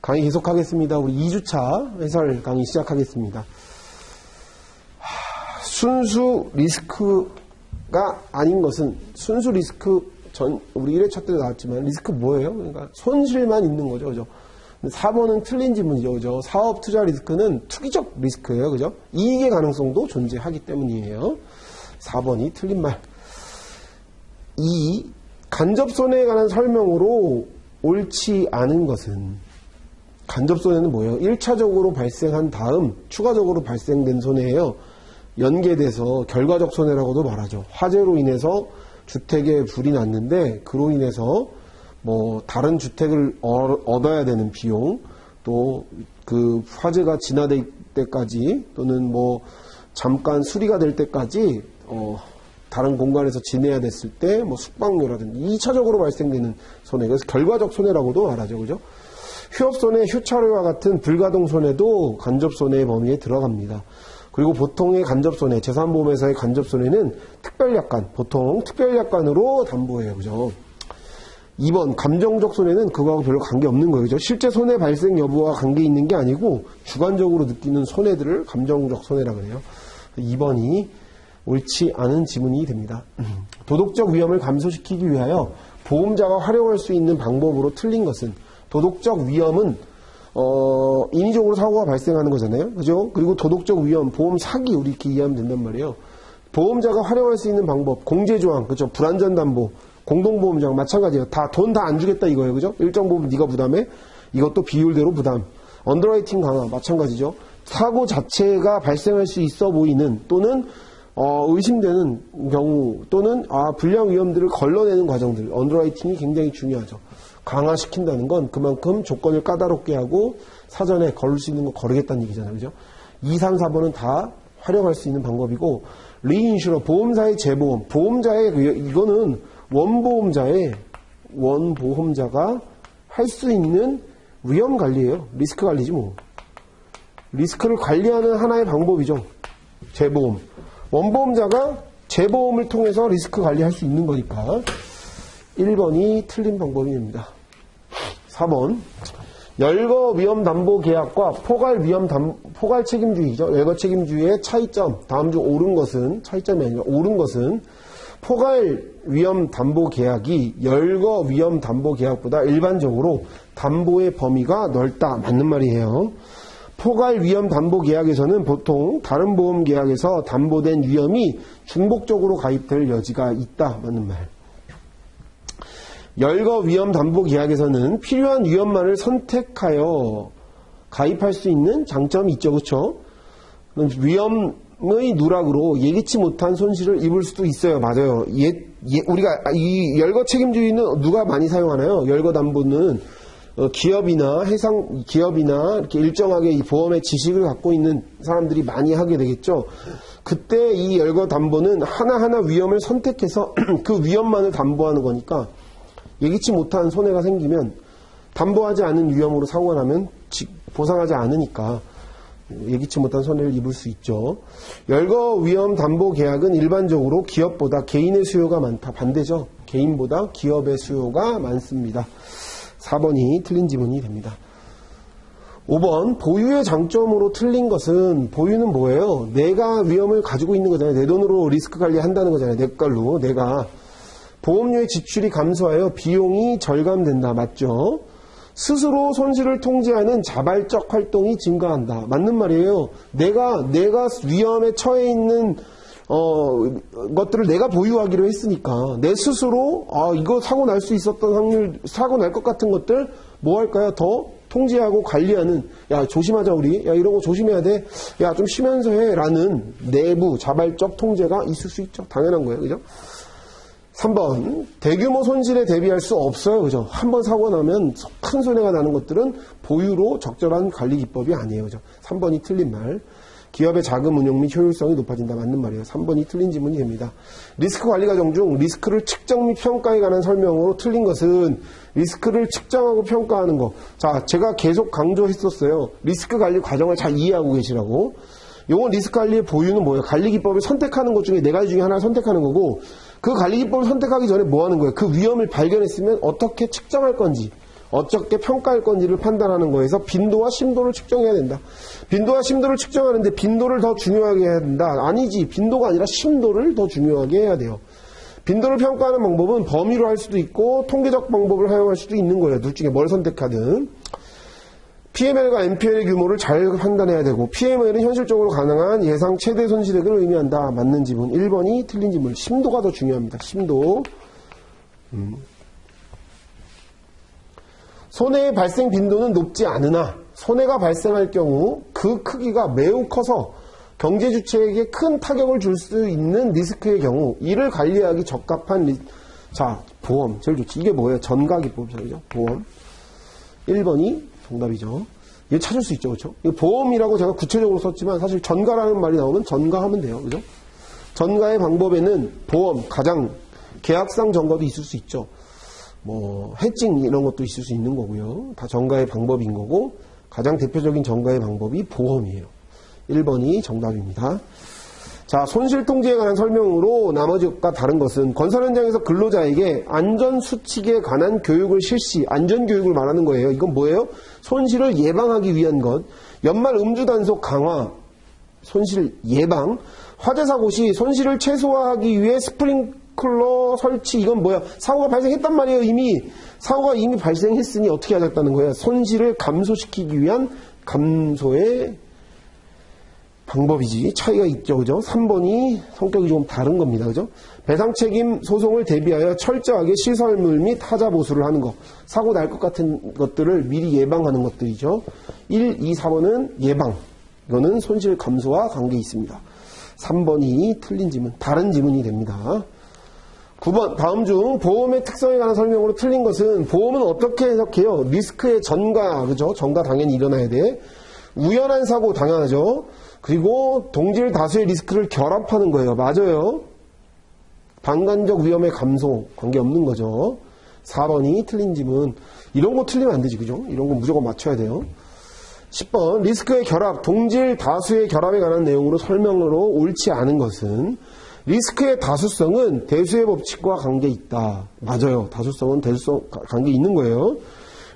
강의 계속하겠습니다. 우리 2주차 해설 강의 시작하겠습니다. 순수 리스크가 아닌 것은, 순수 리스크 우리 1회차 때도 나왔지만, 리스크 뭐예요? 그러니까 손실만 있는 거죠. 그죠? 4번은 틀린 지문이죠. 그죠? 사업 투자 리스크는 투기적 리스크예요. 그죠? 이익의 가능성도 존재하기 때문이에요. 4번이 틀린 말. 2. 간접손해에 관한 설명으로 옳지 않은 것은, 간접손해는 뭐예요? 1차적으로 발생한 다음 추가적으로 발생된 손해예요. 연계돼서 결과적 손해라고도 말하죠. 화재로 인해서 주택에 불이 났는데 그로 인해서 뭐 다른 주택을 얻어야 되는 비용, 또 그 화재가 진화될 때까지 또는 뭐 잠깐 수리가 될 때까지 다른 공간에서 지내야 됐을 때 뭐 숙박료라든지 2차적으로 발생되는 손해, 그래서 결과적 손해라고도 말하죠. 그죠? 휴업손해, 휴차료와 같은 불가동 손해도 간접손해의 범위에 들어갑니다. 그리고 보통의 간접손해, 재산보험회사의 간접손해는 특별약관, 보통 특별약관으로 담보해요. 그죠? 2번, 감정적 손해는 그거하고 별로 관계없는 거예요. 그죠? 실제 손해 발생 여부와 관계 있는 게 아니고 주관적으로 느끼는 손해들을 감정적 손해라 그래요. 2번이 옳지 않은 지문이 됩니다. 도덕적 위험을 감소시키기 위하여 보험자가 활용할 수 있는 방법으로 틀린 것은, 도덕적 위험은 인위적으로 사고가 발생하는 거잖아요. 그죠? 그리고 도덕적 위험, 보험 사기, 우리 이렇게 이해하면 된단 말이에요. 보험자가 활용할 수 있는 방법, 공제조항, 그죠? 불안전 담보, 공동보험장 마찬가지예요. 돈 다 안 주겠다 이거예요. 그죠? 일정 부분 네가 부담해. 이것도 비율대로 부담. 언더라이팅 강화 마찬가지죠. 사고 자체가 발생할 수 있어 보이는 또는 의심되는 경우 또는 불량 위험들을 걸러내는 과정들, 언더라이팅이 굉장히 중요하죠. 강화시킨다는 건 그만큼 조건을 까다롭게 하고 사전에 걸을 수 있는 거 거르겠다는 얘기잖아요. 그죠? 2, 3, 4번은 다 활용할 수 있는 방법이고, 리인슈러, 보험사의 재보험, 보험자의, 이거는 원보험자가 할 수 있는 위험 관리예요. 리스크 관리지 뭐. 리스크를 관리하는 하나의 방법이죠. 재보험. 원보험자가 재보험을 통해서 리스크 관리할 수 있는 거니까 1번이 틀린 방법입니다. 4번, 열거 위험 담보 계약과 포괄 책임주의죠. 열거 책임주의의 차이점, 다음 중 옳은 것은, 차이점이 아니라 옳은 것은, 포괄 위험 담보 계약이 열거 위험 담보 계약보다 일반적으로 담보의 범위가 넓다. 맞는 말이에요. 포괄 위험 담보 계약에서는 보통 다른 보험 계약에서 담보된 위험이 중복적으로 가입될 여지가 있다. 맞는 말. 열거 위험 담보 계약에서는 필요한 위험만을 선택하여 가입할 수 있는 장점이 있죠. 그렇죠? 위험의 누락으로 예기치 못한 손실을 입을 수도 있어요. 맞아요. 우리가 이 열거 책임주의는 누가 많이 사용하나요? 열거 담보는 기업이나 이렇게 일정하게 이 보험의 지식을 갖고 있는 사람들이 많이 하게 되겠죠. 그때 이 열거 담보는 하나하나 위험을 선택해서 그 위험만을 담보하는 거니까 예기치 못한 손해가 생기면 담보하지 않은 위험으로 사고가 나면 보상하지 않으니까 예기치 못한 손해를 입을 수 있죠. 열거 위험 담보 계약은 일반적으로 기업보다 개인의 수요가 많다. 반대죠. 개인보다 기업의 수요가 많습니다. 4번이 틀린 지문이 됩니다. 5번, 보유의 장점으로 틀린 것은, 보유는 뭐예요? 내가 위험을 가지고 있는 거잖아요. 내 돈으로 리스크 관리한다는 거잖아요. 내 걸로 내가. 보험료의 지출이 감소하여 비용이 절감된다. 맞죠? 스스로 손실을 통제하는 자발적 활동이 증가한다. 맞는 말이에요. 내가 위험에 처해 있는 것들을 내가 보유하기로 했으니까 내 스스로 이거 사고 날 수 있었던 확률, 사고 날 것 같은 것들 뭐 할까요? 더 통제하고 관리하는, 야 조심하자 우리, 야 이런 거 조심해야 돼, 야 좀 쉬면서 해 라는 내부 자발적 통제가 있을 수 있죠. 당연한 거예요. 그죠? 3번, 대규모 손실에 대비할 수 없어요. 그죠? 한번 사고 나면 큰 손해가 나는 것들은 보유로 적절한 관리 기법이 아니에요. 그죠? 3번이 틀린 말. 기업의 자금 운용 및 효율성이 높아진다. 맞는 말이에요. 3번이 틀린 지문이 됩니다. 리스크 관리 과정 중 리스크를 측정 및 평가에 관한 설명으로 틀린 것은 리스크를 측정하고 평가하는 거. 자, 제가 계속 강조했었어요. 리스크 관리 과정을 잘 이해하고 계시라고. 요건 리스크 관리의 보유는 뭐예요? 관리 기법을 선택하는 것 중에 4가지 중에 하나를 선택하는 거고, 그 관리 기법을 선택하기 전에 뭐 하는 거예요? 그 위험을 발견했으면 어떻게 측정할 건지, 어떻게 평가할 건지를 판단하는 거에서 빈도와 심도를 측정해야 된다. 빈도와 심도를 측정하는데 빈도를 더 중요하게 해야 된다. 아니지. 빈도가 아니라 심도를 더 중요하게 해야 돼요. 빈도를 평가하는 방법은 범위로 할 수도 있고 통계적 방법을 사용할 수도 있는 거예요. 둘 중에 뭘 선택하든. PML과 MPL의 규모를 잘 판단해야 되고 PML은 현실적으로 가능한 예상 최대 손실액을 의미한다. 맞는 지문. 1번이 틀린 지문. 심도가 더 중요합니다. 심도. 손해의 발생 빈도는 높지 않으나 손해가 발생할 경우 그 크기가 매우 커서 경제 주체에게 큰 타격을 줄 수 있는 리스크의 경우 이를 관리하기 적합한 자, 보험. 제일 좋지. 이게 뭐예요? 전가기법이죠. 보험. 1번이 정답이죠. 이거 찾을 수 있죠. 그렇죠? 이거 보험이라고 제가 구체적으로 썼지만 사실 전가라는 말이 나오면 전가하면 돼요. 그죠? 전가의 방법에는 보험, 가장 계약상 전가도 있을 수 있죠. 뭐 해칭 이런 것도 있을 수 있는 거고요. 다 전가의 방법인 거고 가장 대표적인 전가의 방법이 보험이에요. 1번이 정답입니다. 자, 손실통제에 관한 설명으로 나머지과 다른 것은 건설 현장에서 근로자에게 안전수칙에 관한 교육을 실시, 안전교육을 말하는 거예요. 이건 뭐예요? 손실을 예방하기 위한 것. 연말 음주단속 강화, 손실 예방. 화재사고 시 손실을 최소화하기 위해 스프링클러 설치. 이건 뭐야? 사고가 발생했단 말이에요. 사고가 이미 발생했으니 어떻게 하겠다는 거예요? 손실을 감소시키기 위한 감소의 방법이지. 차이가 있죠. 그죠? 3번이 성격이 좀 다른 겁니다. 그죠? 배상책임 소송을 대비하여 철저하게 시설물 및 하자 보수를 하는 거. 사고 날 것 같은 것들을 미리 예방하는 것들이죠. 1, 2, 4번은 예방. 이거는 손실 감소와 관계 있습니다. 3번이 틀린 지문, 다른 지문이 됩니다. 9번, 다음 중 보험의 특성에 관한 설명으로 틀린 것은 보험은 어떻게 해석해요? 리스크의 전가, 그죠? 전가 당연히 일어나야 돼. 우연한 사고 당연하죠. 그리고 동질 다수의 리스크를 결합하는 거예요. 맞아요. 방관적 위험의 감소, 관계없는 거죠. 4번이 틀린 지문. 이런 거 틀리면 안 되지, 그죠? 이런 거 무조건 맞춰야 돼요. 10번, 리스크의 결합, 동질 다수의 결합에 관한 내용으로 설명으로 옳지 않은 것은 리스크의 다수성은 대수의 법칙과 관계 있다. 맞아요. 다수성은 대수성 관계 있는 거예요.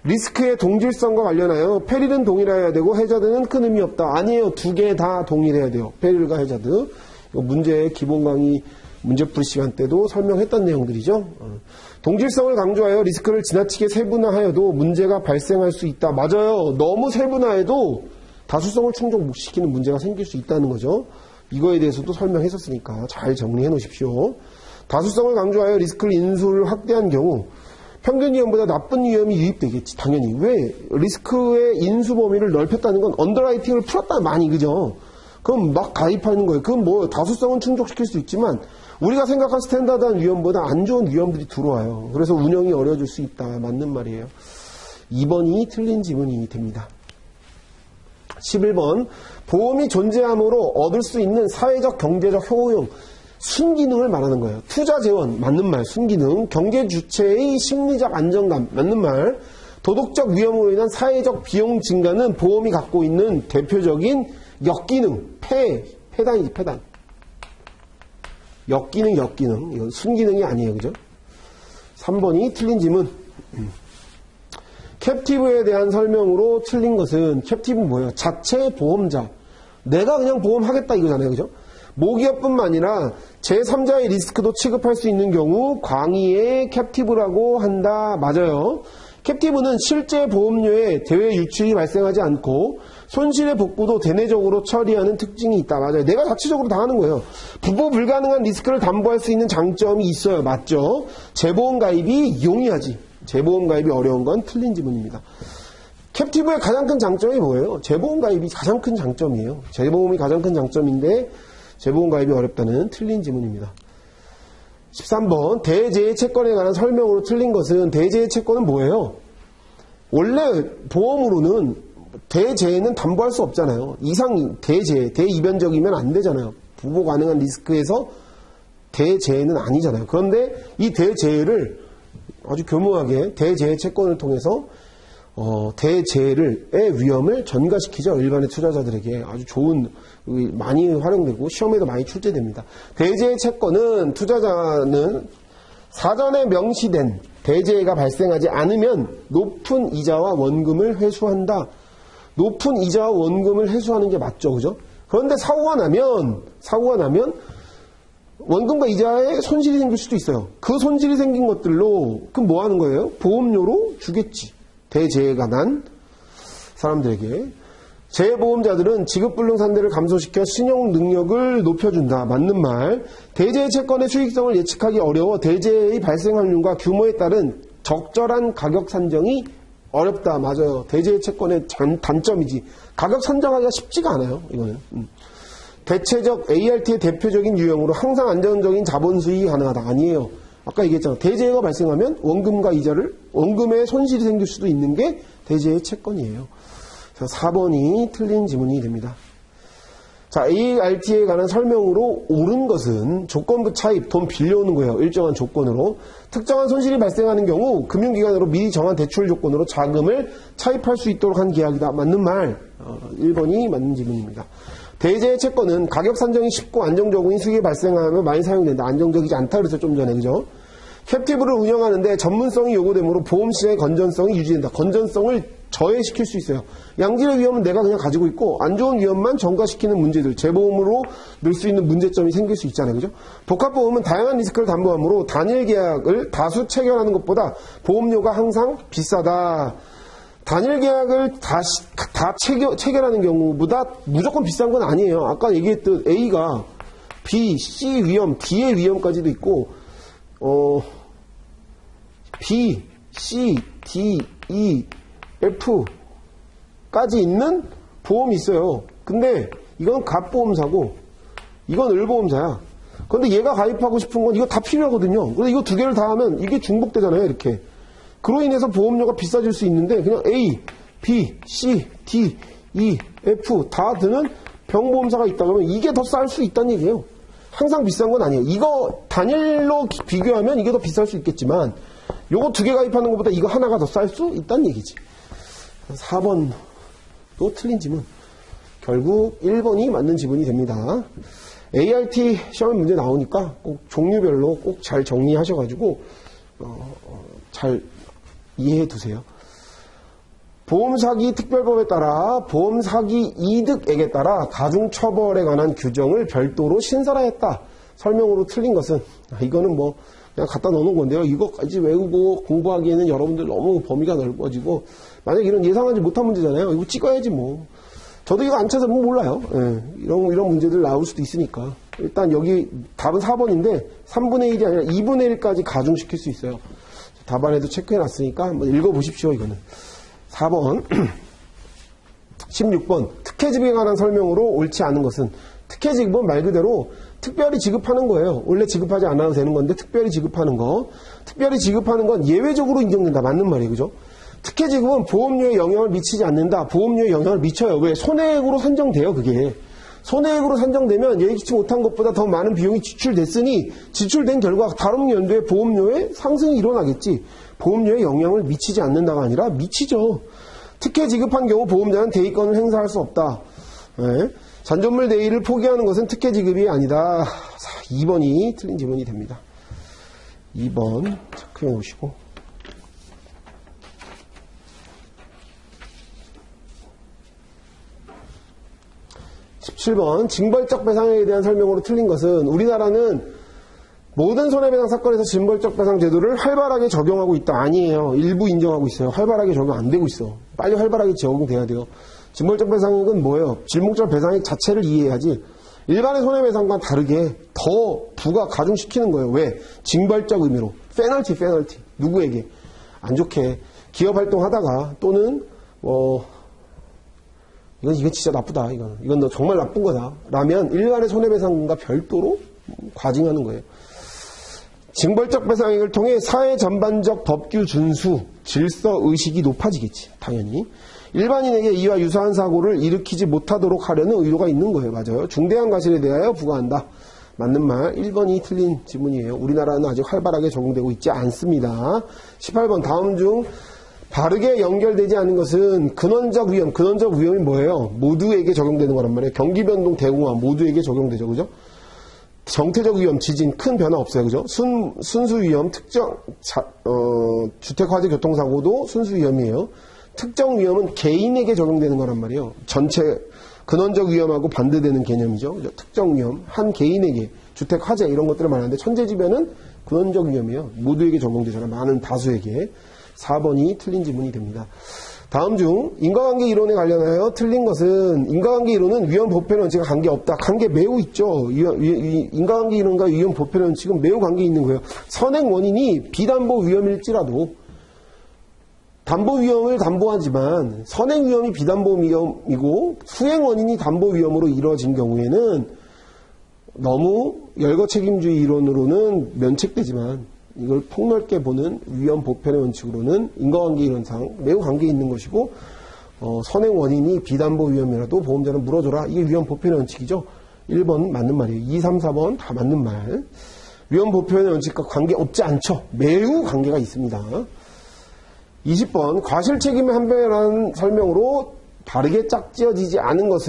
리스크의 동질성과 관련하여 페릴은 동일해야 되고 해저드는 큰 의미 없다. 아니에요. 두 개 다 동일해야 돼요. 페릴과 해저드. 이거 문제 기본 강의 문제풀이 시간 때도 설명했던 내용들이죠. 동질성을 강조하여 리스크를 지나치게 세분화하여도 문제가 발생할 수 있다. 맞아요. 너무 세분화해도 다수성을 충족 못 시키는 문제가 생길 수 있다는 거죠. 이거에 대해서도 설명했었으니까 잘 정리해 놓으십시오. 다수성을 강조하여 리스크를 인수를 확대한 경우 평균 위험보다 나쁜 위험이 유입되겠지. 당연히. 왜? 리스크의 인수 범위를 넓혔다는 건 언더라이팅을 풀었다 많이, 그죠? 그럼 막 가입하는 거예요. 그건 뭐 다수성은 충족시킬 수 있지만 우리가 생각한 스탠다드한 위험보다 안 좋은 위험들이 들어와요. 그래서 운영이 어려워질 수 있다. 맞는 말이에요. 2번이 틀린 지문이 됩니다. 11번, 보험이 존재함으로 얻을 수 있는 사회적 경제적 효용, 순기능을 말하는 거예요. 투자 재원, 맞는 말. 순기능, 경제 주체의 심리적 안정감, 맞는 말. 도덕적 위험으로 인한 사회적 비용 증가는 보험이 갖고 있는 대표적인 역기능, 폐단이지, 폐단. 역기능. 이건 순기능이 아니에요. 그죠? 3번이 틀린 지문. 캡티브에 대한 설명으로 틀린 것은, 캡티브는 뭐예요? 자체 보험자. 내가 그냥 보험하겠다 이거잖아요. 그죠? 모기업뿐만 아니라 제3자의 리스크도 취급할 수 있는 경우 광의의 캡티브라고 한다. 맞아요. 캡티브는 실제 보험료에 대외 유출이 발생하지 않고 손실의 복구도 대내적으로 처리하는 특징이 있다. 맞아요. 내가 자체적으로 다 하는 거예요. 부보 불가능한 리스크를 담보할 수 있는 장점이 있어요. 맞죠? 재보험 가입이 용이하지. 재보험 가입이 어려운 건 틀린 지문입니다. 캡티브의 가장 큰 장점이 뭐예요? 재보험 가입이 가장 큰 장점이에요. 재보험이 가장 큰 장점인데 재보험 가입이 어렵다는 틀린 지문입니다. 13번, 대재해 채권에 관한 설명으로 틀린 것은, 대재해 채권은 뭐예요? 원래 보험으로는 대재해는 담보할 수 없잖아요. 이상 대재해, 대이변적이면 안 되잖아요. 부보 가능한 리스크에서 대재해는 아니잖아요. 그런데 이 대재해를 아주 교묘하게 대재해 채권을 통해서 대재해의 위험을 전가시키죠. 일반의 투자자들에게 아주 좋은, 많이 활용되고 시험에도 많이 출제됩니다. 대재해 채권은 투자자는 사전에 명시된 대재해가 발생하지 않으면 높은 이자와 원금을 회수한다. 높은 이자와 원금을 회수하는 게 맞죠. 그죠? 그런데 사고가 나면 원금과 이자에 손실이 생길 수도 있어요. 그 손실이 생긴 것들로 그럼 뭐 하는 거예요? 보험료로 주겠지. 대재해가 난 사람들에게. 재보험자들은 지급불능산대를 감소시켜 신용 능력을 높여준다. 맞는 말. 대재해 채권의 수익성을 예측하기 어려워 대재해의 발생 확률과 규모에 따른 적절한 가격 산정이 어렵다. 맞아요. 대재해 채권의 단점이지. 가격 산정하기가 쉽지가 않아요. 이거는. 대체적 ART의 대표적인 유형으로 항상 안정적인 자본 수익이 가능하다. 아니에요. 아까 얘기했잖아. 대재해가 발생하면 원금에 손실이 생길 수도 있는 게 대재해 채권이에요. 4번이 틀린 지문이 됩니다. 자, ART에 관한 설명으로 옳은 것은 조건부 차입, 돈 빌려오는 거예요. 일정한 조건으로. 특정한 손실이 발생하는 경우 금융기관으로 미리 정한 대출 조건으로 자금을 차입할 수 있도록 한 계약이다. 맞는 말. 1번이 맞는 지문입니다. 대재해 채권은 가격 산정이 쉽고 안정적인 수익이 발생하면 많이 사용된다. 안정적이지 않다 그래서 좀 전에, 그죠? 캡티브를 운영하는데 전문성이 요구되므로 보험시장의 건전성이 유지된다. 건전성을 저해시킬 수 있어요. 양질의 위험은 내가 그냥 가지고 있고 안 좋은 위험만 전가시키는 문제들, 재보험으로 넣을 수 있는 문제점이 생길 수 있잖아요. 그죠? 복합보험은 다양한 리스크를 담보하므로 단일 계약을 다수 체결하는 것보다 보험료가 항상 비싸다. 단일 계약을 다 체결하는 경우보다 무조건 비싼 건 아니에요. 아까 얘기했던 A가 B, C 위험, D의 위험까지도 있고 B, C, D, E, F까지 있는 보험이 있어요. 근데 이건 갑보험사고 이건 을보험사야. 근데 얘가 가입하고 싶은 건 이거 다 필요하거든요. 근데 이거 두 개를 다 하면 이게 중복되잖아요. 이렇게. 그로 인해서 보험료가 비싸질 수 있는데 그냥 A, B, C, D, E, F 다 드는 병보험사가 있다 그러면 이게 더 쌀 수 있다는 얘기예요. 항상 비싼 건 아니에요. 이거 단일로 비교하면 이게 더 비쌀 수 있겠지만 요거 두 개 가입하는 것보다 이거 하나가 더 쌀 수 있다는 얘기지. 4번도 틀린 지문. 결국 1번이 맞는 지문이 됩니다. ART 시험 문제 나오니까 꼭 종류별로 꼭 잘 정리하셔가지고 잘 이해해 두세요. 보험사기 특별법에 따라 보험사기 이득액에 따라 가중처벌에 관한 규정을 별도로 신설하였다. 설명으로 틀린 것은 이거는 뭐 그냥 갖다 넣는 건데요. 이거까지 외우고 공부하기에는 여러분들 너무 범위가 넓어지고 만약 이런 예상하지 못한 문제잖아요. 이거 찍어야지 뭐. 저도 이거 안 찾아보면 몰라요. 예, 이런 문제들 나올 수도 있으니까. 일단 여기 답은 4번인데 3분의 1이 아니라 2분의 1까지 가중시킬 수 있어요. 답안에도 체크해놨으니까 한번 읽어보십시오. 이거는 4번 16번 특혜지급에 관한 설명으로 옳지 않은 것은 특혜지급은 말 그대로 특별히 지급하는 거예요. 원래 지급하지 않아도 되는 건데 특별히 지급하는 거. 특별히 지급하는 건 예외적으로 인정된다. 맞는 말이에요. 그죠? 특혜지급은 보험료에 영향을 미치지 않는다. 보험료에 영향을 미쳐요. 왜? 손해액으로 산정돼요. 그게. 손해액으로 산정되면 예기치 못한 것보다 더 많은 비용이 지출됐으니 지출된 결과 다음 연도에 보험료의 상승이 일어나겠지. 보험료에 영향을 미치지 않는다가 아니라 미치죠. 특혜 지급한 경우 보험자는 대의권을 행사할 수 없다. 네. 잔존물 대의를 포기하는 것은 특혜 지급이 아니다. 2번이 틀린 지문이 됩니다. 2번 체크해 놓으시고 17번 징벌적 배상에 대한 설명으로 틀린 것은 우리나라는 모든 손해배상 사건에서 징벌적 배상 제도를 활발하게 적용하고 있다. 아니에요. 일부 인정하고 있어요. 활발하게 적용 안 되고 있어. 빨리 활발하게 적용돼야 돼요. 징벌적 배상액은 뭐예요? 징벌적 배상액 자체를 이해해야지 일반의 손해배상과 다르게 더 부가 가중시키는 거예요. 왜? 징벌적 의미로. 페널티. 누구에게? 안 좋게 기업활동 하다가 또는 이건 진짜 나쁘다. 이건 너 정말 나쁜 거다. 라면 일반의 손해배상과 별도로 과징하는 거예요. 징벌적 배상액을 통해 사회 전반적 법규 준수, 질서 의식이 높아지겠지. 당연히. 일반인에게 이와 유사한 사고를 일으키지 못하도록 하려는 의도가 있는 거예요. 맞아요. 중대한 과실에 대하여 부과한다. 맞는 말. 1번이 틀린 지문이에요. 우리나라는 아직 활발하게 적용되고 있지 않습니다. 18번 다음 중 바르게 연결되지 않은 것은 근원적 위험. 근원적 위험이 뭐예요? 모두에게 적용되는 거란 말이에요. 경기 변동, 대공황 모두에게 적용되죠. 그죠? 정태적 위험, 지진 큰 변화 없어요. 그죠? 순수 위험, 주택 화재 교통사고도 순수 위험이에요. 특정 위험은 개인에게 적용되는 거란 말이에요. 전체 근원적 위험하고 반대되는 개념이죠. 그죠? 특정 위험, 한 개인에게 주택 화재 이런 것들을 말하는데 천재지변은 근원적 위험이에요. 모두에게 적용되잖아요. 많은 다수에게. 4번이 틀린 지문이 됩니다. 다음 중 인과관계 이론에 관련하여 틀린 것은 인과관계 이론은 위험 보편의 원칙과 관계없다. 관계 매우 있죠. 인과관계 이론과 위험 보편의 원칙은 매우 관계 있는 거예요. 선행 원인이 비담보 위험일지라도 담보 위험을 담보하지만 선행 위험이 비담보 위험이고 수행 원인이 담보 위험으로 이루어진 경우에는 너무 열거 책임주의 이론으로는 면책되지만 이걸 폭넓게 보는 위험 보편의 원칙으로는 인과관계 이론상 매우 관계 있는 것이고 선행 원인이 비담보 위험이라도 보험자는 물어줘라. 이게 위험 보편의 원칙이죠. 1번 맞는 말이에요. 2, 3, 4번 다 맞는 말. 위험 보편의 원칙과 관계 없지 않죠. 매우 관계가 있습니다. 20번 과실 책임의 한배라는 설명으로 바르게 짝지어지지 않은 것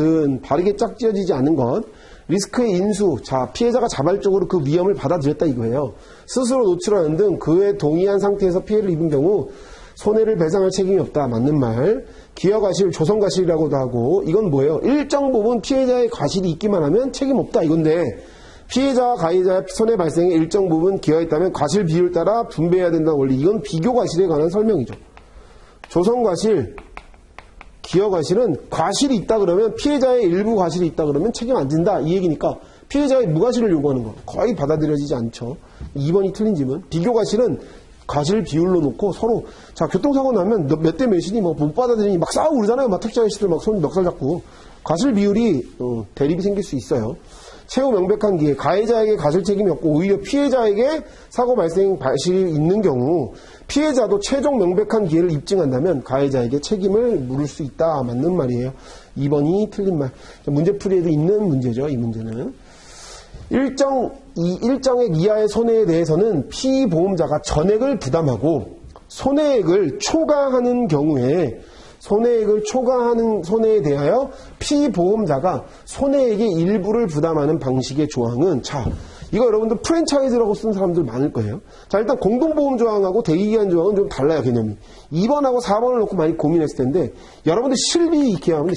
리스크의 인수, 자 피해자가 자발적으로 그 위험을 받아들였다 이거예요. 스스로 노출하는 등 그에 동의한 상태에서 피해를 입은 경우 손해를 배상할 책임이 없다. 맞는 말. 기여과실, 조성과실이라고도 하고 이건 뭐예요? 일정 부분 피해자의 과실이 있기만 하면 책임 없다 이건데 피해자와 가해자의 손해 발생에 일정 부분 기여했다면 과실 비율 따라 분배해야 된다는 원리. 이건 비교과실에 관한 설명이죠. 조성과실, 기여과실은 과실이 있다 그러면 피해자의 일부 과실이 있다 그러면 책임 안 진다 이 얘기니까 피해자의 무과실을 요구하는 거 거의 받아들여지지 않죠. 2번이 틀린 지문. 비교과실은 과실 비율로 놓고 서로 자 교통사고 나면 몇 대 몇이니 뭐 못 받아들이니 막 싸우고 그러잖아요. 막 택시 아저씨들 막 손 멱살 잡고 과실 비율이 대립이 생길 수 있어요. 최후 명백한 기회, 가해자에게 과실 책임이 없고 오히려 피해자에게 사고 발생 과실이 있는 경우 피해자도 최종 명백한 기회를 입증한다면 가해자에게 책임을 물을 수 있다. 맞는 말이에요. 2번이 틀린 말. 문제풀이에도 있는 문제죠. 이 문제는. 일정액 이하의 손해에 대해서는 피보험자가 전액을 부담하고 손해액을 초과하는 경우에 손해액을 초과하는 손해에 대하여 피보험자가 손해액의 일부를 부담하는 방식의 조항은 자 이거 여러분들 프랜차이즈라고 쓴 사람들 많을 거예요. 자 일단 공동보험 조항하고 대기기한 조항은 좀 달라요. 개념이. 2번하고 4번을 놓고 많이 고민했을 텐데 여러분들 실비 기억하면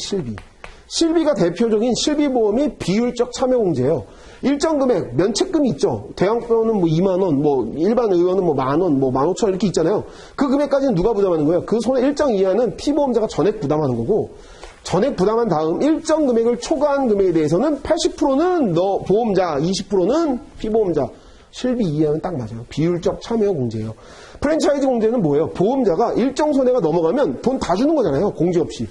실비가 대표적인 실비보험이 비율적 참여공제예요. 일정 금액 면책금이 있죠. 대형병원은 뭐 2만원, 뭐 일반 의원은 뭐 만원, 뭐 15,000원 이렇게 있잖아요. 그 금액까지는 누가 부담하는 거예요? 그 손해 일정 이하는 피보험자가 전액 부담하는 거고 전액 부담한 다음 일정 금액을 초과한 금액에 대해서는 80%는 너 보험자, 20%는 피보험자. 실비 이하는 딱 맞아요. 비율적 참여 공제예요. 프랜차이즈 공제는 뭐예요? 보험자가 일정 손해가 넘어가면 돈 다 주는 거잖아요. 공제 없이.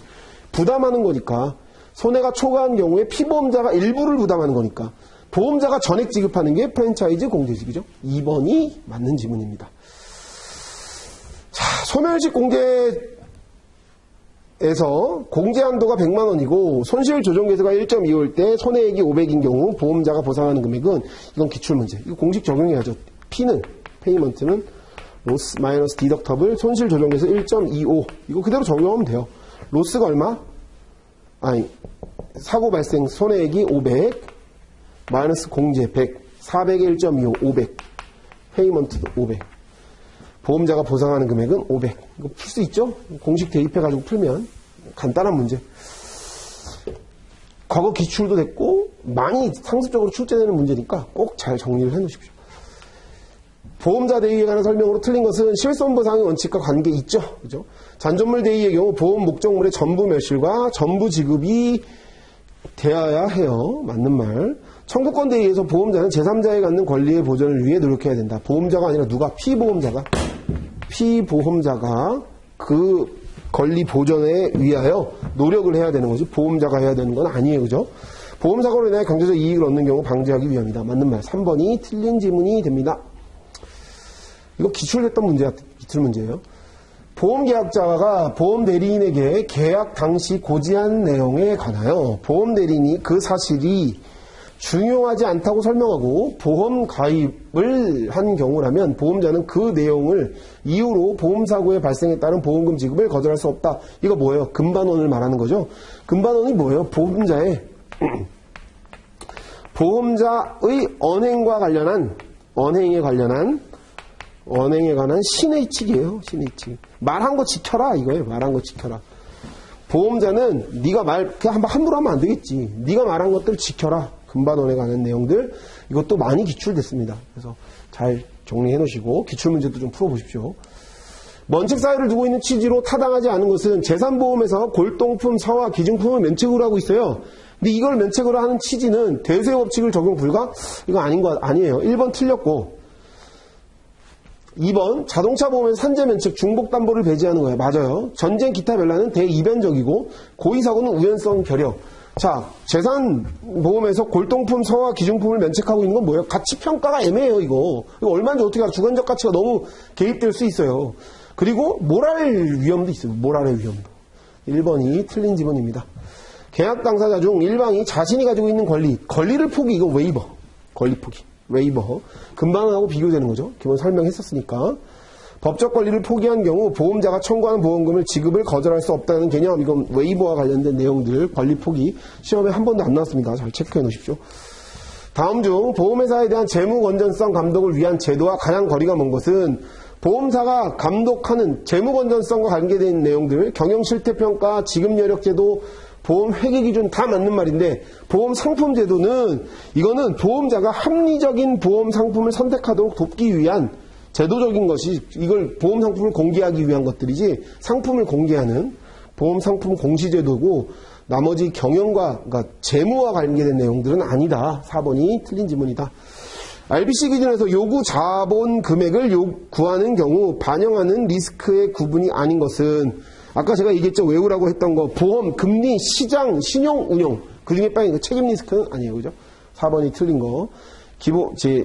부담하는 거니까. 손해가 초과한 경우에 피보험자가 일부를 부담하는 거니까. 보험자가 전액 지급하는 게 프랜차이즈 공제직이죠. 2번이 맞는 지문입니다. 자, 소멸식 공제에서 공제 한도가 100만 원이고 손실 조정 계수가 1.25일 때 손해액이 500인 경우 보험자가 보상하는 금액은 이건 기출문제. 이거 공식 적용해야죠. P는 페이먼트는 로스 마이너스 디덕터블 손실 조정 계수 1.25 이거 그대로 적용하면 돼요. 로스가 얼마? 아니 사고 발생 손해액이 500 마이너스 공제 100, 400에 1.25, 500. 페이먼트도 500. 보험자가 보상하는 금액은 500. 이거 풀 수 있죠? 공식 대입해가지고 풀면 간단한 문제. 과거 기출도 됐고 많이 상습적으로 출제되는 문제니까 꼭 잘 정리를 해놓으십시오. 보험자 대위에 관한 설명으로 틀린 것은 실손보상의 원칙과 관계 있죠. 그죠? 잔존물 대위의 경우 보험 목적물의 전부 멸실과 전부 지급이 되어야 해요. 맞는 말. 청구권 대위에서 보험자는 제3자에 갖는 권리의 보전을 위해 노력해야 된다. 보험자가 아니라 누가? 피보험자가 그 권리 보전에 위하여 노력을 해야 되는 거지 보험자가 해야 되는 건 아니에요. 그죠? 보험사고로 인해 경제적 이익을 얻는 경우 방지하기 위함이다. 맞는 말. 3번이 틀린 지문이 됩니다. 이거 기출됐던 문제야. 기출 문제예요. 보험계약자가 보험대리인에게 계약 당시 고지한 내용에 관하여 보험대리인이 그 사실이 중요하지 않다고 설명하고 보험 가입을 한 경우라면 보험자는 그 내용을 이유로 보험사고의 발생에 따른 보험금 지급을 거절할 수 없다. 이거 뭐예요? 금반원을 말하는 거죠. 금반원이 뭐예요? 보험자의 언행에 관한 신의칙이에요. 신의칙. 말한 거 지켜라 이거예요. 말한 거 지켜라. 보험자는 네가 그냥 함부로 하면 안 되겠지. 네가 말한 것들 지켜라. 금반원에 관한 내용들 이것도 많이 기출됐습니다. 그래서 잘 정리해 놓으시고 기출문제도 좀 풀어보십시오. 원칙 사유를 두고 있는 취지로 타당하지 않은 것은 재산보험에서 골동품, 서화, 기증품을 면책으로 하고 있어요. 근데 이걸 면책으로 하는 취지는 대세법칙을 적용 불가? 이거 아니에요. 1번 틀렸고 2번 자동차 보험에서 산재 면책 중복 담보를 배제하는 거예요. 맞아요. 전쟁 기타 별난은 대이변적이고 고의사고는 우연성 결여. 자, 재산보험에서 골동품, 서화, 기증품을 면책하고 있는 건 뭐예요? 가치평가가 애매해요. 이거 얼마인지 어떻게 알아? 주관적 가치가 너무 개입될 수 있어요. 그리고 모랄 위험도 있어요. 모랄의 위험도. 1번이 틀린 지문입니다. 계약 당사자 중 일방이 자신이 가지고 있는 권리를 포기, 이거 웨이버. 권리 포기. 웨이버. 금방하고 비교되는 거죠. 기본 설명했었으니까. 법적 권리를 포기한 경우 보험자가 청구하는 보험금을 지급을 거절할 수 없다는 개념. 이건 웨이버와 관련된 내용들, 권리 포기. 시험에 한 번도 안 나왔습니다. 잘 체크해 놓으십시오. 다음 중 보험회사에 대한 재무 건전성 감독을 위한 제도와 가장 거리가 먼 것은 보험사가 감독하는 재무 건전성과 관계된 내용들, 경영실태평가, 지급여력제도, 보험 회계기준 다 맞는 말인데 보험 상품 제도는 이거는 보험자가 합리적인 보험 상품을 선택하도록 돕기 위한 제도적인 것이 이걸 보험 상품을 공개하기 위한 것들이지 상품을 공개하는 보험 상품 공시제도고 나머지 경영과 그러니까 재무와 관계된 내용들은 아니다. 4번이 틀린 지문이다. RBC 기준에서 요구 자본 금액을 구하는 경우 반영하는 리스크의 구분이 아닌 것은 아까 제가 얘기했죠. 외우라고 했던 거 보험, 금리, 시장, 신용, 운용 그 중에 빠진 거 책임 리스크는 아니에요. 그죠? 4번이 틀린 거.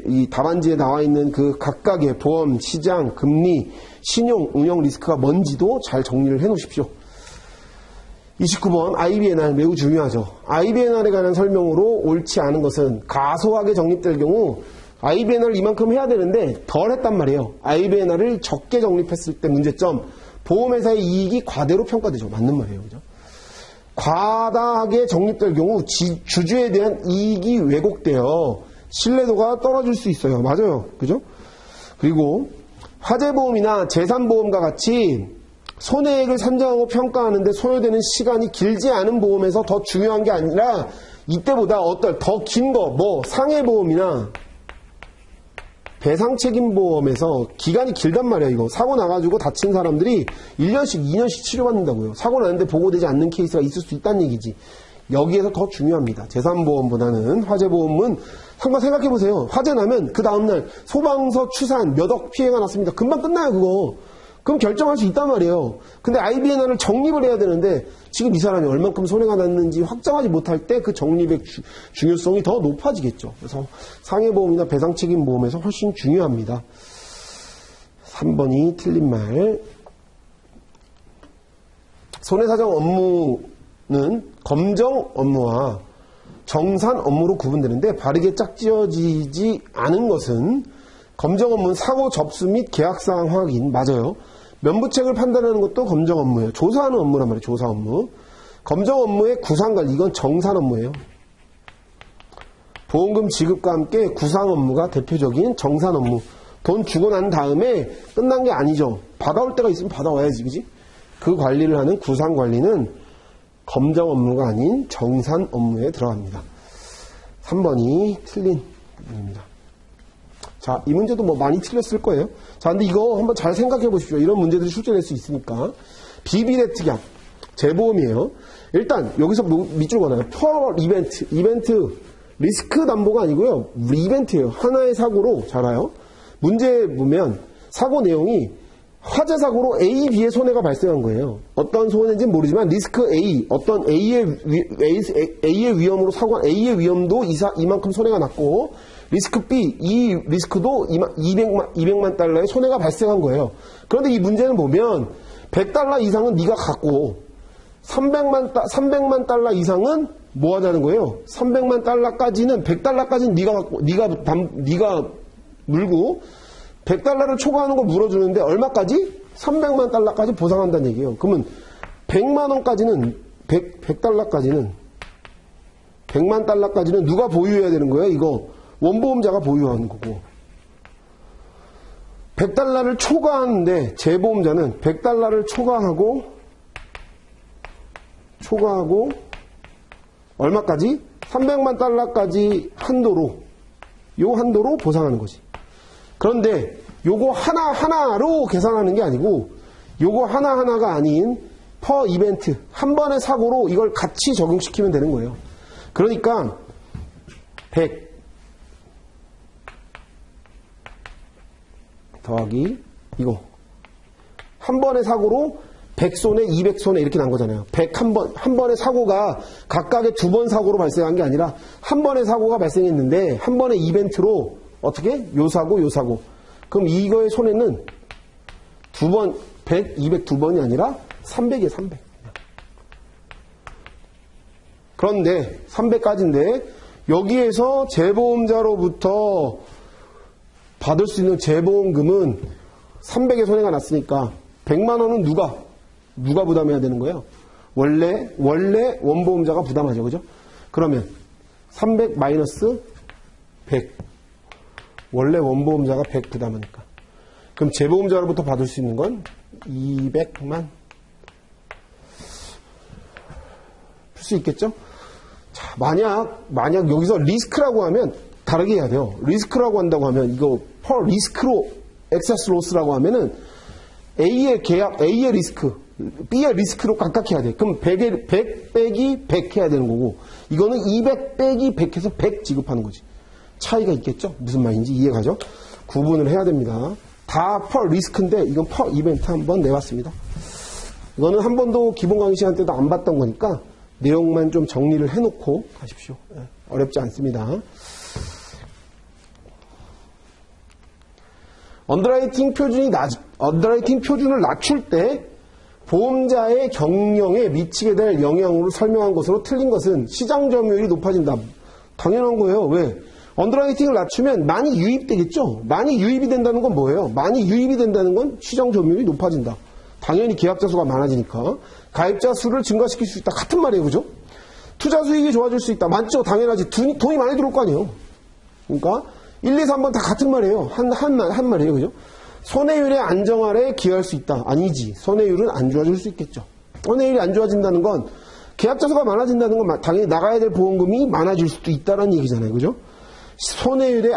이 답안지에 나와 있는 그 각각의 보험, 시장, 금리, 신용, 운용 리스크가 뭔지도 잘 정리를 해 놓으십시오. 29번 IBNR 매우 중요하죠. IBNR에 관한 설명으로 옳지 않은 것은 가소하게 정립될 경우 IBNR을 이만큼 해야 되는데 덜 했단 말이에요. IBNR을 적게 정립했을 때 문제점 보험회사의 이익이 과대로 평가되죠. 맞는 말이에요. 그죠? 과다하게 정립될 경우 주주에 대한 이익이 왜곡되어 신뢰도가 떨어질 수 있어요. 맞아요. 그죠? 그리고 화재보험이나 재산보험과 같이 손해액을 산정하고 평가하는데 소요되는 시간이 길지 않은 보험에서 더 중요한 게 아니라 이때보다 더 긴 거, 상해보험이나 배상책임보험에서 기간이 길단 말이에요. 이거 사고 나가지고 다친 사람들이 1년씩 2년씩 치료받는다고요. 사고 나는데 보고되지 않는 케이스가 있을 수 있다는 얘기지. 여기에서 더 중요합니다. 재산보험보다는 화재보험은 한번 생각해보세요. 화재 나면 그 다음날 소방서 추산 몇 억 피해가 났습니다. 금방 끝나요 그거. 그럼 결정할 수 있단 말이에요. 근데 IBNR을 정립을 해야 되는데 지금 이 사람이 얼만큼 손해가 났는지 확정하지 못할 때 그 정립의 중요성이 더 높아지겠죠. 그래서 상해보험이나 배상책임보험에서 훨씬 중요합니다. 3번이 틀린 말. 손해사정 업무는 검정 업무와 정산 업무로 구분되는데 바르게 짝지어지지 않은 것은 검정 업무는 사고 접수 및 계약사항 확인. 맞아요. 면부책을 판단하는 것도 검정 업무예요. 조사하는 업무란 말이에요. 조사 업무. 검정 업무의 구상관리. 이건 정산 업무예요. 보험금 지급과 함께 구상 업무가 대표적인 정산 업무. 돈 주고 난 다음에 끝난 게 아니죠. 받아올 때가 있으면 받아와야지. 그지? 그 관리를 하는 구상 관리는 검정 업무가 아닌 정산 업무에 들어갑니다. 3번이 틀린 부분입니다. 자, 이 문제도 많이 틀렸을 거예요. 자, 근데 이거 한번 잘 생각해 보십시오. 이런 문제들이 출제될 수 있으니까. 비비례 특약, 재보험이에요. 일단, 여기서 밑줄 그어놔요. per 이벤트, 리스크 담보가 아니고요. 이벤트예요. 하나의 사고로, 잘 알아요. 문제 보면, 사고 내용이 화재 사고로 A, B의 손해가 발생한 거예요. 어떤 손해인지는 모르지만, 리스크 A, 어떤 A의 위험으로 사고한 A의 위험도 이만큼 손해가 났고, 리스크 B, 이 리스크도 200만 달러의 손해가 발생한 거예요. 그런데 이 문제는 보면 100달러 이상은 네가 갖고 300만 달러 이상은 뭐 하자는 거예요? 300만 달러까지는 100달러까지는 네가 갖고 네가 물고 100달러를 초과하는 거 물어주는데 얼마까지? 300만 달러까지 보상한다는 얘기예요. 그러면 100만 원까지는 100달러까지는 100만 달러까지는 누가 보유해야 되는 거예요? 이거 원보험자가 보유하는 거고. 100달러를 초과하는데 재보험자는 100달러를 초과하고 얼마까지? 300만 달러까지 한도로 보상하는 거지. 그런데 요거 하나하나로 계산하는 게 아니고 요거 하나하나가 아닌 퍼 이벤트 한 번의 사고로 이걸 같이 적용시키면 되는 거예요. 그러니까 100 더하기 이거 한 번의 사고로 100손에 200손에 이렇게 난 거잖아요. 100 한 번의 사고가 각각의 두 번 사고로 발생한 게 아니라 한 번의 사고가 발생했는데 한 번의 이벤트로 어떻게? 요 사고 그럼 이거의 손해는 두 번 100, 200 두 번이 아니라 300이에요. 300. 그런데 300까지인데 여기에서 재보험자로부터 받을 수 있는 재보험금은 300의 손해가 났으니까 100만 원은 누가 부담해야 되는 거예요? 원래 원보험자가 부담하죠. 그죠? 그러면 300 마이너스 100. 원래 원보험자가 100 부담하니까. 그럼 재보험자로부터 받을 수 있는 건 200만. 풀 수 있겠죠? 자, 만약 여기서 리스크라고 하면 다르게 해야 돼요. 리스크라고 한다고 하면 이거 per 리스크로 excess loss라고 하면은 A의 리스크, B의 리스크로 각각 해야 돼. 그럼 100 빼기 100 해야 되는 거고 이거는 200 빼기 100 해서 100 지급하는 거지. 차이가 있겠죠? 무슨 말인지 이해가죠? 구분을 해야 됩니다. 다 per 리스크인데 이건 per 이벤트 한번 내봤습니다. 이거는 한 번도 기본 강의 시간 때도 안 봤던 거니까 내용만 좀 정리를 해놓고 가십시오. 어렵지 않습니다. 언더라이팅 표준을 낮출 때 보험자의 경영에 미치게 될 영향으로 설명한 것으로 틀린 것은 시장 점유율이 높아진다. 당연한 거예요. 왜? 언더라이팅을 낮추면 많이 유입되겠죠? 많이 유입이 된다는 건 뭐예요? 많이 유입이 된다는 건 시장 점유율이 높아진다. 당연히 계약자 수가 많아지니까. 가입자 수를 증가시킬 수 있다. 같은 말이에요. 그죠? 투자 수익이 좋아질 수 있다. 맞죠? 당연하지. 돈이 많이 들어올 거 아니에요. 그러니까 1, 2, 3번 다 같은 말이에요. 한 말이에요. 그죠? 손해율의 안정화에 기여할 수 있다. 아니지. 손해율은 안 좋아질 수 있겠죠. 손해율이 안 좋아진다는 건 계약자 수가 많아진다는 건 당연히 나가야 될 보험금이 많아질 수도 있다는 얘기잖아요. 그죠? 손해율에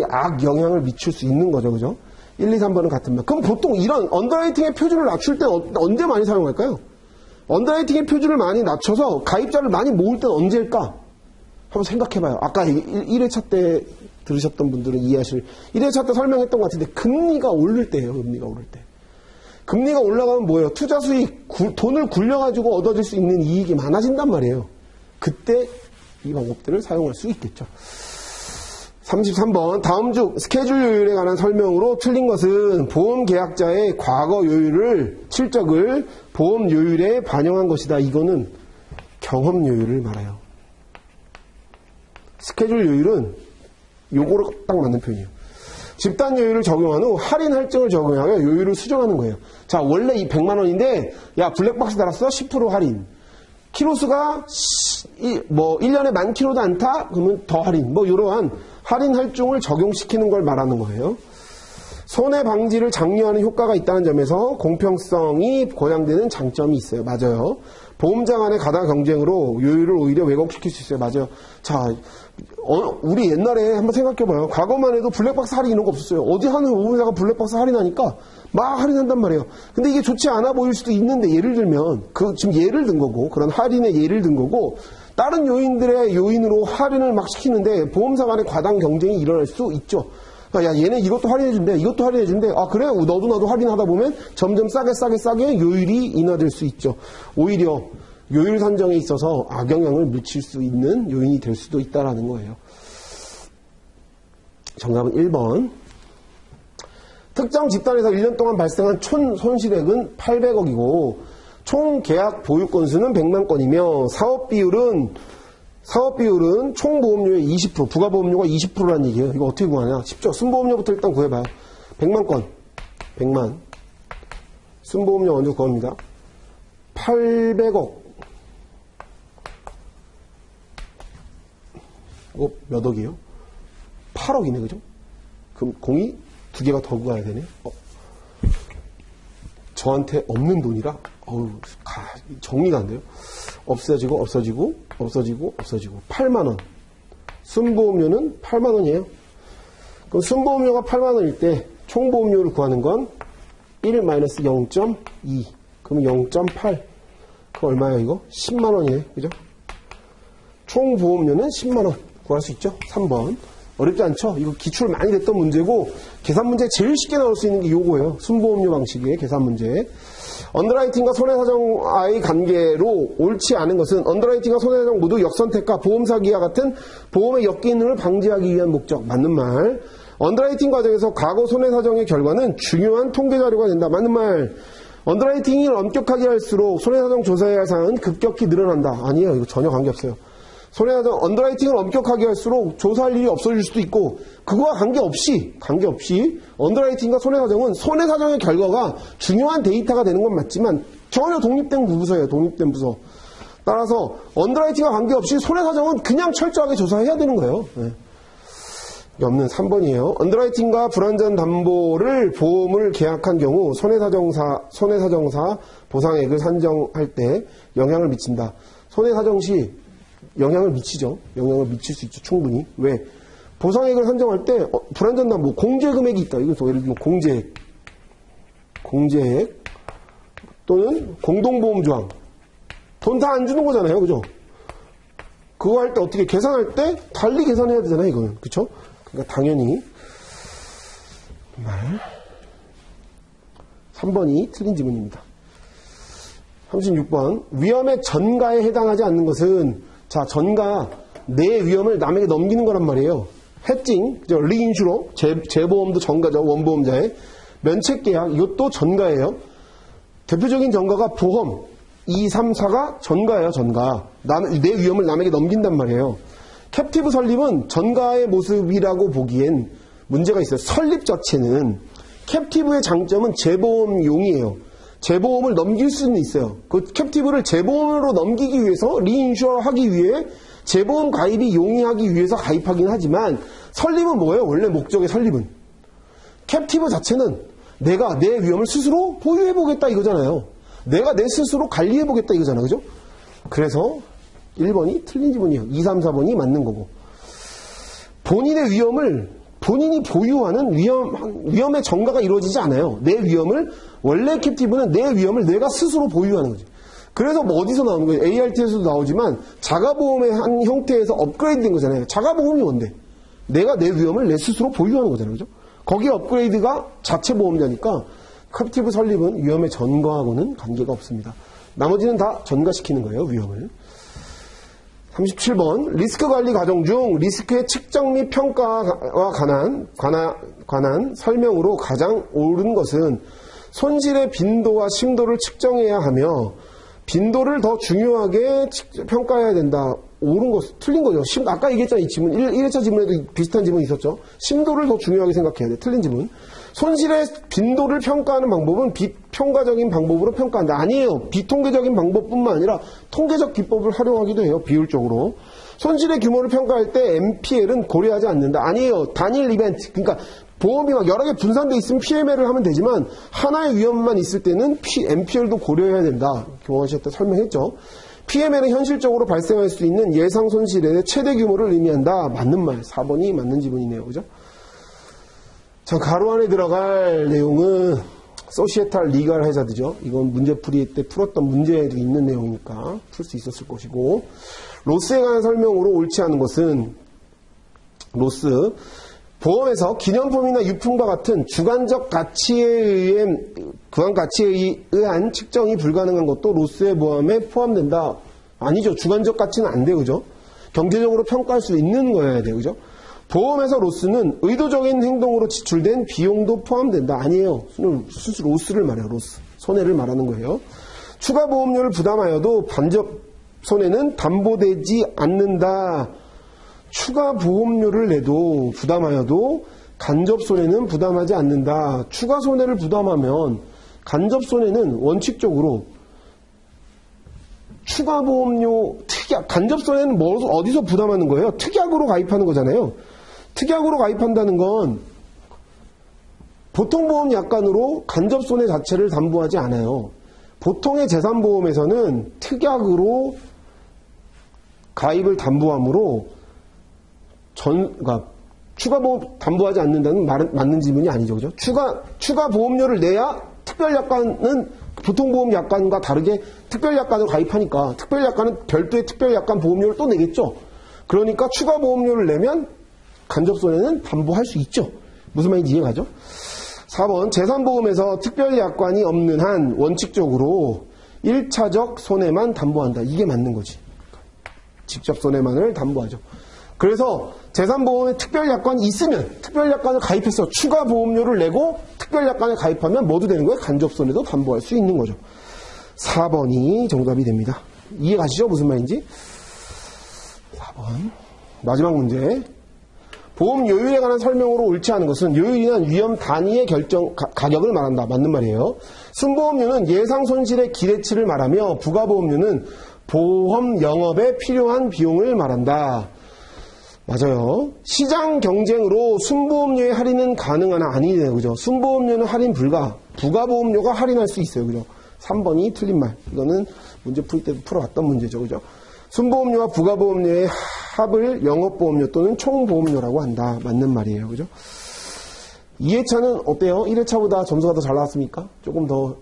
악영향을 미칠 수 있는 거죠. 그죠? 1, 2, 3번은 같은 말. 그럼 보통 이런 언더라이팅의 표준을 낮출 때 언제 많이 사용할까요? 언더라이팅의 표준을 많이 낮춰서 가입자를 많이 모을 때는 언제일까? 한번 생각해봐요. 아까 1회차 때 들으셨던 분들은 이해하실 1회차 때 설명했던 것 같은데 금리가 오를 때예요. 금리가 오를 때. 금리가 올라가면 뭐예요? 투자 수익, 돈을 굴려가지고 얻어질 수 있는 이익이 많아진단 말이에요. 그때 이 방법들을 사용할 수 있겠죠. 33번 다음 중 스케줄 요율에 관한 설명으로 틀린 것은 보험 계약자의 과거 실적을 보험 요율에 반영한 것이다. 이거는 경험 요율을 말해요. 스케줄 요율은 요거로 딱 맞는 표현이에요. 집단 요율을 적용한 후 할인 할증을 적용하여 요율을 수정하는 거예요. 자, 원래 이 100만 원인데 야 블랙박스 달았어? 10% 할인. 키로수가 1년에 10,000km도 안 타? 그러면 더 할인. 이러한 할인 할증을 적용시키는 걸 말하는 거예요. 손해 방지를 장려하는 효과가 있다는 점에서 공평성이 보장되는 장점이 있어요. 맞아요. 보험자 간의 가다 경쟁으로 요율을 오히려 왜곡시킬 수 있어요. 맞아요. 자, 우리 옛날에 한번 생각해봐요. 과거만 해도 블랙박스 할인 이런 거 없었어요. 어디 하는 보험사가 블랙박스 할인하니까 막 할인한단 말이에요. 근데 이게 좋지 않아 보일 수도 있는데 예를 들면 지금 예를 든 거고 그런 할인의 예를 든 거고 다른 요인들의 요인으로 할인을 막 시키는데 보험사 간의 과당 경쟁이 일어날 수 있죠. 야, 얘네 이것도 할인해준대, 이것도 할인해준대. 아, 그래? 너도 나도 할인하다 보면 점점 싸게 요율이 인하될 수 있죠. 오히려 요율 선정에 있어서 악영향을 미칠 수 있는 요인이 될 수도 있다라는 거예요. 정답은 1번. 특정 집단에서 1년 동안 발생한 총 손실액은 800억이고 총 계약 보유 건수는 100만 건이며 사업 비율은 총 보험료의 20%, 부가보험료가 20%라는 얘기예요. 이거 어떻게 구하냐? 쉽죠? 순보험료부터 일단 구해봐요. 100만 건, 100만. 순보험료 먼저 구합니다. 800억. 이거 몇 억이에요? 8억이네, 그죠? 그럼 공이 2개가 더 구해야 되네. 저한테 없는 돈이라, 정리가 안 돼요. 없어지고. 8만원. 순보험료는 8만원이에요. 그럼 순보험료가 8만원일 때, 총보험료를 구하는 건 1-0.2. 그럼 0.8. 그럼 얼마예요, 이거? 10만원이에요. 그죠? 총보험료는 10만원. 구할 수 있죠? 3번. 어렵지 않죠? 이거 기출 많이 됐던 문제고, 계산 문제 제일 쉽게 나올 수 있는 게 요거예요. 순보험료 방식의 계산 문제. 언더라이팅과 손해사정와의 관계로 옳지 않은 것은 언더라이팅과 손해사정 모두 역선택과 보험사기와 같은 보험의 역기능을 방지하기 위한 목적. 맞는 말. 언더라이팅 과정에서 과거 손해사정의 결과는 중요한 통계자료가 된다. 맞는 말. 언더라이팅을 엄격하게 할수록 손해사정 조사해야 할 사항은 급격히 늘어난다. 아니에요. 이거 전혀 관계없어요. 손해사정 언더라이팅을 엄격하게 할수록 조사할 일이 없어질 수도 있고, 그거와 관계없이 언더라이팅과 손해사정은 손해사정의 결과가 중요한 데이터가 되는 건 맞지만 전혀 독립된 부서예요. 독립된 부서. 따라서 언더라이팅과 관계없이 손해사정은 그냥 철저하게 조사해야 되는 거예요. 네. 없는 3번이에요. 언더라이팅과 불완전 담보를 보험을 계약한 경우 손해사정사 보상액을 산정할 때 영향을 미친다. 손해사정 시 영향을 미치죠. 영향을 미칠 수 있죠. 충분히. 왜? 보상액을 산정할 때 불완전 담보 공제금액이 있다. 이거 예를 들면 공제액 또는 공동보험조항. 돈 다 안 주는 거잖아요. 그죠? 그거 할 때 어떻게 계산할 때 달리 계산해야 되잖아요. 이거는. 그쵸? 그러니까 당연히 3번이 틀린 지문입니다. 36번. 위험의 전가에 해당하지 않는 것은, 자, 전가, 내 위험을 남에게 넘기는 거란 말이에요. 해칭, 리인슈로, 재보험도 전가죠. 원보험자의. 면책계약, 이것도 전가예요. 대표적인 전가가 보험, 2, 3, 4가 전가예요. 전가. 내 위험을 남에게 넘긴단 말이에요. 캡티브 설립은 전가의 모습이라고 보기엔 문제가 있어요. 설립 자체는, 캡티브의 장점은 재보험용이에요. 재보험을 넘길 수는 있어요. 그 캡티브를 재보험으로 넘기기 위해서, 리인슈어 하기 위해 재보험 가입이 용이하기 위해서 가입하긴 하지만, 설립은 뭐예요? 원래 목적의 설립은. 캡티브 자체는 내가 내 위험을 스스로 보유해보겠다 이거잖아요. 내가 내 스스로 관리해보겠다 이거잖아요. 그죠? 그래서 1번이 틀린 지문이에요. 2, 3, 4번이 맞는 거고. 본인의 위험을 본인이 보유하는 위험의 전가가 이루어지지 않아요. 내 위험을, 원래 캡티브는 내 위험을 내가 스스로 보유하는 거지. 그래서 뭐 어디서 나오는 거예요? ART에서도 나오지만 자가보험의 한 형태에서 업그레이드 된 거잖아요. 자가보험이 뭔데? 내가 내 위험을 내 스스로 보유하는 거잖아요. 그죠? 거기에 업그레이드가 자체 보험자니까 캡티브 설립은 위험의 전가하고는 관계가 없습니다. 나머지는 다 전가시키는 거예요. 위험을. 37번. 리스크 관리 과정 중 리스크의 측정 및 평가와 관한 설명으로 가장 옳은 것은 손실의 빈도와 심도를 측정해야 하며 빈도를 더 중요하게 평가해야 된다. 옳은 것, 틀린 거죠. 아까 얘기했잖아요. 이 지문. 1회차 지문에도 비슷한 지문이 있었죠. 심도를 더 중요하게 생각해야 돼. 틀린 지문. 손실의 빈도를 평가하는 방법은 비평가적인 방법으로 평가한다. 아니에요. 비통계적인 방법뿐만 아니라 통계적 기법을 활용하기도 해요. 비율적으로. 손실의 규모를 평가할 때 MPL은 고려하지 않는다. 아니에요. 단일 이벤트. 그러니까 보험이 막 여러 개 분산돼 있으면 PML을 하면 되지만 하나의 위험만 있을 때는 MPL도 고려해야 된다. 교원 씨 때 설명했죠. PML은 현실적으로 발생할 수 있는 예상 손실의 최대 규모를 의미한다. 맞는 말. 4번이 맞는 지문이네요. 그죠? 자, 가로 안에 들어갈 내용은 소시에탈 리갈 해자드죠. 이건 문제풀이 때 풀었던 문제에도 있는 내용이니까 풀 수 있었을 것이고, 로스에 관한 설명으로 옳지 않은 것은 로스, 보험에서 기념품이나 유품과 같은 주관적 가치에 의한 측정이 불가능한 것도 로스의 보험에 포함된다. 아니죠. 주관적 가치는 안 돼요. 그죠? 경제적으로 평가할 수 있는 거여야 돼요. 그죠? 보험에서 로스는 의도적인 행동으로 지출된 비용도 포함된다. 아니에요. 로스를 말해요. 로스. 손해를 말하는 거예요. 추가 보험료를 부담하여도 간접 손해는 담보되지 않는다. 추가 보험료를 내도 부담하여도 간접 손해는 부담하지 않는다. 추가 손해를 부담하면 간접 손해는 원칙적으로 추가 보험료 간접손해는 어디서 부담하는 거예요? 특약으로 가입하는 거잖아요. 특약으로 가입한다는 건 보통보험 약관으로 간접손해 자체를 담보하지 않아요. 보통의 재산보험에서는 특약으로 가입을 담보함으로 그러니까 추가보험 담보하지 않는다는 맞는 질문이 아니죠. 그죠? 추가 보험료를 내야 특별약관은 보통보험 약관과 다르게 특별약관을 가입하니까 특별약관은 별도의 특별약관 보험료를 또 내겠죠. 그러니까 추가 보험료를 내면 간접손해는 담보할 수 있죠. 무슨 말인지 이해가죠? 4번 재산보험에서 특별약관이 없는 한 원칙적으로 1차적 손해만 담보한다. 이게 맞는 거지. 직접 손해만을 담보하죠. 그래서 재산보험에 특별약관이 있으면 특별약관을 가입해서 추가 보험료를 내고 특별약관을 가입하면 뭐도 되는 거예요? 간접손해도 담보할 수 있는 거죠. 4번이 정답이 됩니다. 이해가시죠? 무슨 말인지? 4번 마지막 문제. 보험 요율에 관한 설명으로 옳지 않은 것은 요율이나 위험 단위의 가격을 말한다. 맞는 말이에요. 순보험료는 예상 손실의 기대치를 말하며 부가보험료는 보험 영업에 필요한 비용을 말한다. 맞아요. 시장 경쟁으로 순보험료의 할인은 가능하나 아니네요. 그죠? 순보험료는 할인 불가, 부가보험료가 할인할 수 있어요. 그죠? 3번이 틀린 말. 이거는 문제 풀 때도 풀어왔던 문제죠. 그죠? 순보험료와 부가보험료의 합을 영업보험료 또는 총보험료라고 한다. 맞는 말이에요. 그죠? 2회차는 어때요? 1회차보다 점수가 더 잘 나왔습니까? 조금 더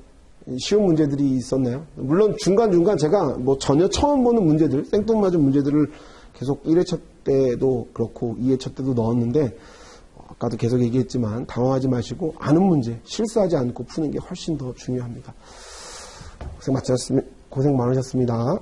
쉬운 문제들이 있었나요? 물론 중간중간 제가 뭐 전혀 처음 보는 문제들, 생뚱맞은 문제들을 계속 1회차 때도 그렇고 2회차 때도 넣었는데 아까도 계속 얘기했지만 당황하지 마시고 아는 문제, 실수하지 않고 푸는 게 훨씬 더 중요합니다. 고생 많으셨습니다.